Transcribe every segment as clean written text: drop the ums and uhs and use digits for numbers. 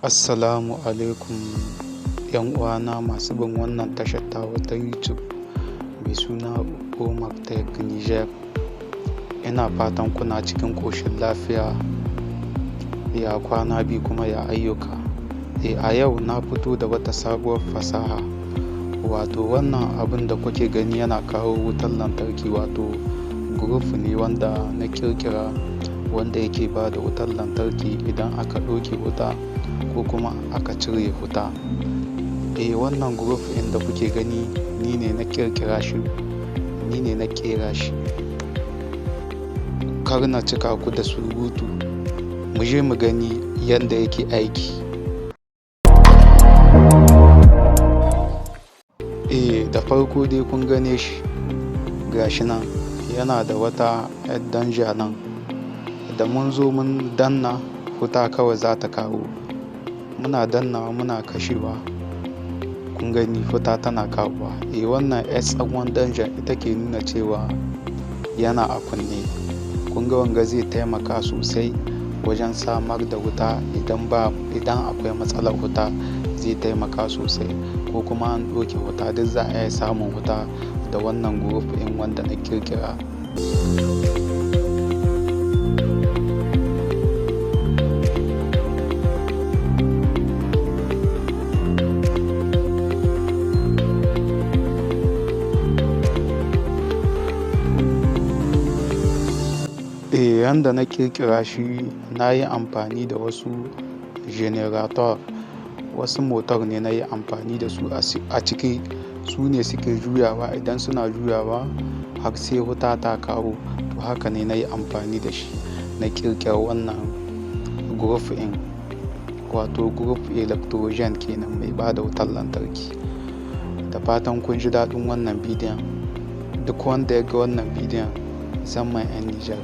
Assalamu alaikum yan uwana masu bin wannan tashar tawa ta YouTube mai suna Omar Tech Niger. Ina fatan kuna cikin ƙoshin lafiya, ya kwana biyu kuma ya ayyuka. A yau na fito da wata sabuwar fasaha, wato wannan abin da kuke gani yana kawo wutar lantarki, wato group ne wanda na ƙirƙira wanda yake ba da wutar lantarki idan aka ɗauke wuta ko kuma aka cire wuta. Wannan group ɗin da kuke gani ni ne na ƙirƙira shi, ni ne na ƙera shi. Kar na cika ku da surutu, mu je mu gani yadda yake aiki. Da farko dai kun gane shi, gashi nan yana da wata yar danja nan, da mun zo mun danna wuta kawai za ta kawo. Muna dannawa muna kashewa, kun gani wuta tana kawowa. Wannan yar tsawon danjan ita ke nuna cewa yana a kunne. Kun ga wanga zai taimaka sosai wajen samar da wuta idan akwai matsalar wuta, zai taimaka sosai, ko kuma an ɗauke wuta duk za a iya samun wuta da wannan group ɗin wanda na ƙirƙira. Yanda na ƙirƙira shi, na yi amfani da wasu generator, wasu motor ne na yi amfani da su a ciki, su ne suke juyawa. Idan suna juyawa har sai wuta ta kawo, to haka ne na yi amfani da shi na ƙirƙira wannan group ɗin, wato group electrogen kenan mai ba da wutar lantarki. Da fatan kun ji daɗin wannan bidiyon. Duk wanda ya ga wannan bidiyon, musamman 'yan Nijar,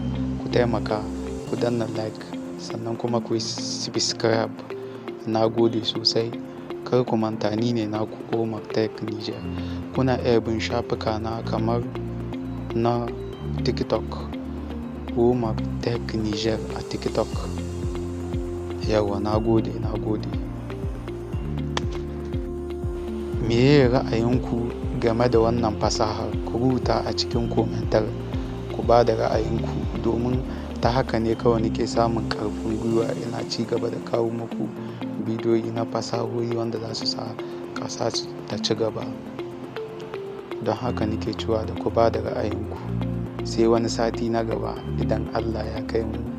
ku taimaka ku danna like, sannan kuma ku yi subscribe. Na gode sosai. Kar ku manta, ni ne naku Omar Tech Niger. Kuna iya bin shafuka na kamar na TikTok, Omar Tech Niger a TikTok. Yawa, na gode. Meye ra'ayinku game da wannan fasahar? Ku rubuta a cikin komentar, ku ba da ra'ayinku, domin ta haka ne kawai nake samun ƙarfin gwiwa ina ci gaba da kawo muku bidiyoyi na fasahohi wanda za su sa ƙasa ta ci gaba. Don haka nake cewa da ku ba da ra'ayinku. Sai wani sati na gaba idan Allah ya kai mu.